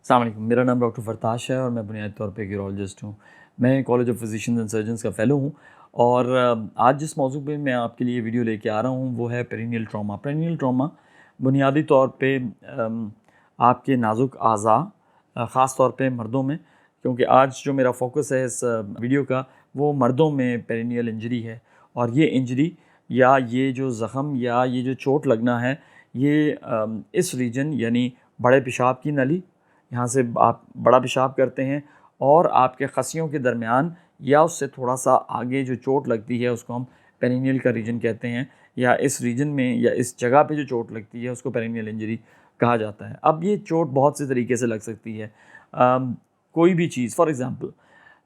अस्सलाम वालेकुम, मेरा नाम डॉक्टर फरताश है और मैं बुनियादी तौर पे एक यूरोलॉजिस्ट हूँ। मैं college of physicians and surgeons का फ़ेलो हूँ और आज जिस मौजू पे मैं आपके लिए वीडियो लेके आ रहा हूँ वो है पेरिनियल ट्रॉमा। पेरिनियल ट्रॉमा बुनियादी तौर पे आपके नाज़ुक अज़ा, ख़ास तौर पे मर्दों में, क्योंकि आज जो मेरा फ़ोकस है इस वीडियो का वो मर्दों में पेरिनियल इंजरी है। और ये इंजरी या ये जो ज़ख़म या ये जो चोट लगना है ये इस रीजन यानी बड़े पेशाब की नली, यहाँ से आप बड़ा पेशाब करते हैं और आपके खसियों के दरमियान या उससे थोड़ा सा आगे जो चोट लगती है उसको हम पेरिनियल का रीजन कहते हैं, या इस रीजन में या इस जगह पे जो चोट लगती है उसको पेरिनियल इंजरी कहा जाता है। अब ये चोट बहुत से तरीके से लग सकती है। कोई भी चीज़, फॉर एग्ज़ाम्पल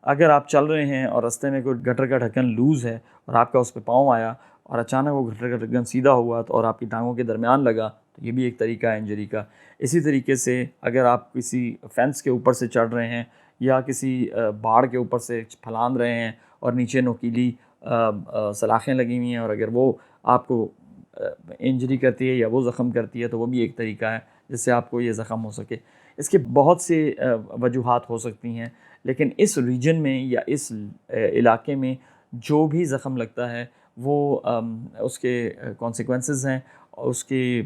अगर आप चल रहे हैं और रास्ते में कोई गटर का ढक्कन लूज़ है और आपका उस पे पाँव आया और अचानक वो गटर का ढक्कन सीधा हुआ तो और आपकी टांगों के दरमियान लगा, तो ये भी एक तरीका है इंजरी का। इसी तरीके से अगर आप किसी फेंस के ऊपर से चढ़ रहे हैं या किसी बाड़ के ऊपर से फलांग रहे हैं और नीचे नोकीली सलाखें लगी हुई हैं और अगर वो आपको इंजरी करती है या वो ज़ख़म करती है तो वो भी एक तरीका है जिससे आपको ये ज़ख़म हो सके। इसके बहुत से वजूहात हो सकती हैं, लेकिन इस रीजन में या इस इलाके में जो भी ज़ख़म लगता है वो उसके कॉन्सिक्वेंसेस हैं और उसके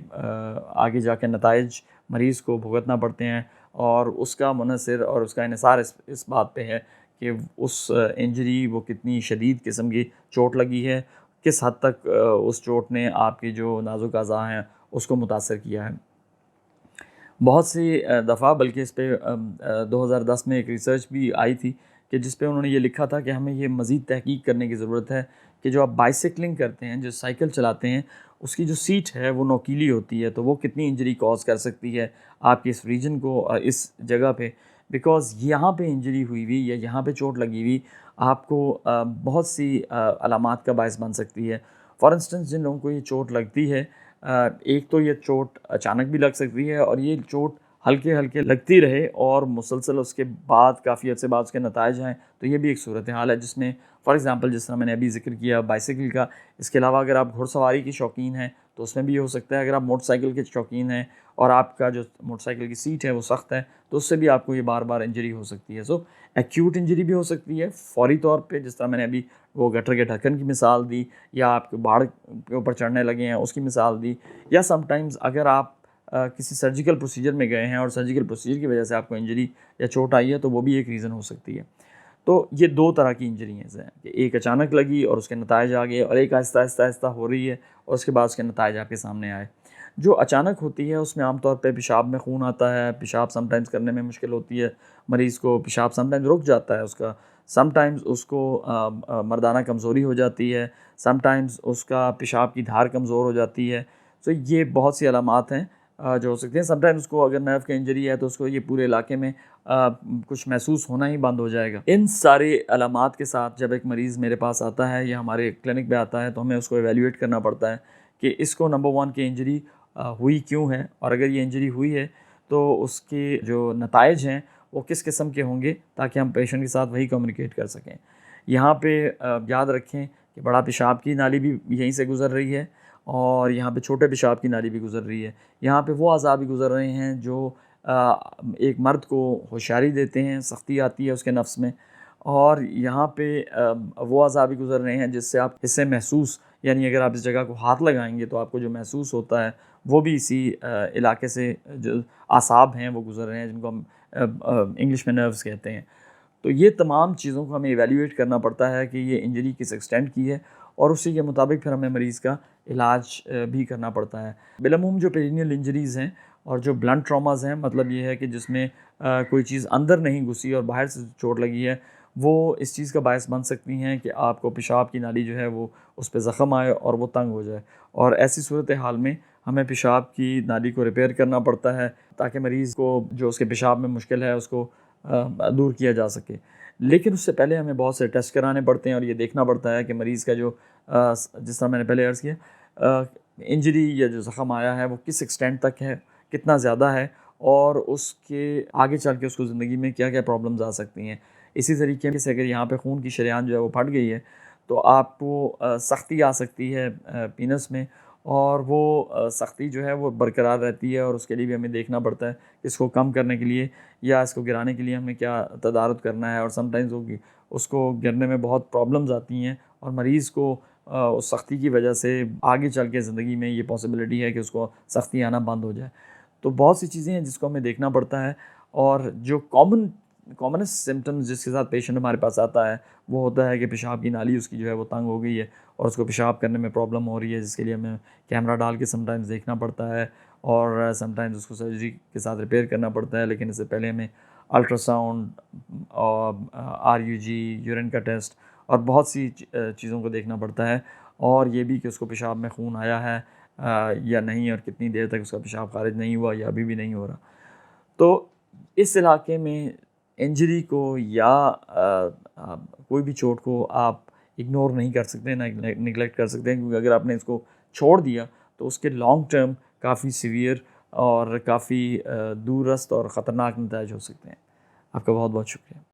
आगे जाके नताइज मरीज़ को भुगतना पड़ते हैं और उसका मुनहसर और उसका इन्हिसार इस बात पे है कि उस इंजरी वो कितनी शदीद किस्म की चोट लगी है, किस हद तक उस चोट ने आपकी जो नाजुक अज़ा हैं उसको मुतासर किया है। बहुत सी दफ़ा बल्कि इस पे 2010 में एक रिसर्च भी आई थी कि जिस पे उन्होंने ये लिखा था कि हमें ये मज़ीद तहकीक करने की ज़रूरत है कि जो आप बाइसिकलिंग करते हैं, जो साइकिल चलाते हैं, उसकी जो सीट है वो नोकीली होती है, तो वो कितनी इंजरी कॉज़ कर सकती है आपके इस रीजन को, इस जगह पे। बिकॉज़ यहाँ पे इंजरी हुई हुई या यहाँ पे चोट लगी हुई आपको बहुत सी अलामात का बायस बन सकती है। फॉर इंस्टेंस जिन लोगों को ये चोट लगती है, एक तो ये चोट अचानक भी लग सकती है और ये चोट हल्के-हल्के लगती रहे और मुसलसल उसके बाद काफ़ी अर्से बाद उसके नताइज आएँ, तो ये भी एक सूरत हाल है जिसमें फ़ॉर एग्ज़ाम्पल जिस तरह मैंने अभी ज़िक्र किया बाइसिकल का। इसके अलावा अगर आप घुड़सवारी की शौकीन हैं तो उसमें भी ये हो सकता है। अगर आप मोटरसाइकिल के शौकीन हैं और आपका जो मोटरसाइकिल की सीट है वो सख्त है तो उससे भी आपको ये बार-बार इंजरी हो सकती है। सो एक्यूट इंजरी भी हो सकती है फ़ौरी तौर पे, जिस तरह मैंने अभी वो गटर के ढक्कन की मिसाल दी या आपके बाड़ के ऊपर चढ़ने लगे हैं उसकी मिसाल दी, या समटाइम्स अगर आप किसी सर्जिकल प्रोसीजर में गए हैं और सर्जिकल प्रोसीजर की वजह से आपको इंजरी या चोट आई है तो वो भी एक रीज़न हो सकती है। तो ये 2 तरह की इंजरीज़ हैं कि एक अचानक लगी और उसके नताइज आ गए और एक आहिस्ता-आहिस्ता हो रही है और उसके बाद उसके नताइज आपके सामने आए। जो अचानक होती है उसमें आम तौर पे पेशाब में खून आता है, पेशाब समटाइम्स करने में मुश्किल होती है, मरीज़ को पेशाब समटाइम्स रुक जाता है उसका, समटाइम्स उसको मर्दाना कमज़ोरी हो जाती है, समटाइम्स उसका पेशाब की धार कमज़ोर हो जाती है। तो ये बहुत सी अलामात हैं जो हो सकती हैं। समटाइम्स उसको अगर नर्व की इंजरी है तो उसको ये पूरे इलाके में कुछ महसूस होना ही बंद हो जाएगा। इन सारे अलामात के साथ जब एक मरीज़ मेरे पास आता है या हमारे क्लिनिक पे आता है तो हमें उसको एवेल्यूएट करना पड़ता है कि इसको नंबर 1 की इंजरी हुई क्यों है, और अगर ये इंजरी हुई है तो उसके जो नताइज हैं वो किस किस्म के होंगे ताकि हम पेशेंट के साथ वही कम्युनिकेट कर सकें। यहाँ पे याद रखें कि बड़ा पेशाब की नाली भी यहीं से गुज़र रही है और यहाँ पे छोटे पेशाब की नाली भी गुज़र रही है। यहाँ पे वो अज़ा भी गुज़र रहे हैं जो एक मर्द को होशियारी देते हैं, सख्ती आती है उसके नफ्स में, और यहाँ पे वो अज़ा भी गुज़र रहे हैं जिससे आप इससे महसूस, यानी अगर आप इस जगह को हाथ लगाएंगे तो आपको जो महसूस होता है वो भी इसी इलाके से, जो आसाब हैं वो गुज़र रहे हैं जिनको हम इंग्लिश में नर्व्स कहते हैं। तो ये तमाम चीज़ों को हमें इवैल्यूएट करना पड़ता है कि ये इंजरी किस एक्सटेंट की है और उसी के मुताबिक फिर हमें मरीज़ का इलाज भी करना पड़ता है। बिलअमूम जो पेरिनियल इंजरीज़ हैं और जो ब्लंट ट्रॉमाज़ हैं, मतलब ये है कि जिसमें कोई चीज़ अंदर नहीं घुसी और बाहर से चोट लगी है, वो इस चीज़ का बायस बन सकती हैं कि आपको पेशाब की नाली जो है वो उस पे ज़ख़म आए और वो तंग हो जाए, और ऐसी सूरत हाल में हमें पेशाब की नाली को रिपेयर करना पड़ता है ताकि मरीज़ को जो उसके पेशाब में मुश्किल है उसको दूर किया जा सके। लेकिन उससे पहले हमें बहुत से टेस्ट कराने पड़ते हैं और ये देखना पड़ता है कि मरीज़ का जो जिस तरह मैंने पहले अर्ज़ किया, इंजरी या जो ज़ख़म आया है वो किस एक्सटेंट तक है, कितना ज़्यादा है, और उसके आगे चल के उसको ज़िंदगी में क्या क्या प्रॉब्लम्स आ सकती हैं। इसी तरीके से अगर यहाँ पे खून की शरेआन जो है वो फट गई है तो आपको सख्ती आ सकती है पीनस में, और वो सख्ती जो है वो बरकरार रहती है, और उसके लिए भी हमें देखना पड़ता है कि इसको कम करने के लिए या इसको गिराने के लिए हमें क्या तदारुत करना है। और समटाइम्स वो उसको गिरने में बहुत प्रॉब्लम्स आती हैं, और मरीज़ को उस सख्ती की वजह से आगे चल के ज़िंदगी में ये पॉसिबिलिटी है कि उसको सख्ती आना बंद हो जाए। तो बहुत सी चीज़ें हैं जिसको हमें देखना पड़ता है। और जो कॉमनेस्ट सिम्पटम्स जिसके साथ पेशेंट हमारे पास आता है वो होता है कि पेशाब की नाली उसकी जो है वो तंग हो गई है और उसको पेशाब करने में प्रॉब्लम हो रही है, जिसके लिए हमें कैमरा डाल के समटाइम्स देखना पड़ता है, और समटाइम्स उसको सर्जरी के साथ रिपेयर करना पड़ता है। लेकिन इससे पहले हमें अल्ट्रासाउंड और RUG, यूरिन का टेस्ट और बहुत सी चीज़ों को देखना पड़ता है, और ये भी कि उसको पेशाब में खून आया है या नहीं, और कितनी देर तक उसका पेशाब खारिज नहीं हुआ या अभी भी नहीं हो रहा। तो इस इलाके में इंजरी को या कोई भी चोट को आप इग्नोर नहीं कर सकते, ना निगलेक्ट कर सकते हैं, क्योंकि अगर आपने इसको छोड़ दिया तो उसके लॉन्ग टर्म काफ़ी सीवियर और काफ़ी दूरस्थ और ख़तरनाक नतीजे हो सकते हैं। आपका बहुत बहुत शुक्रिया।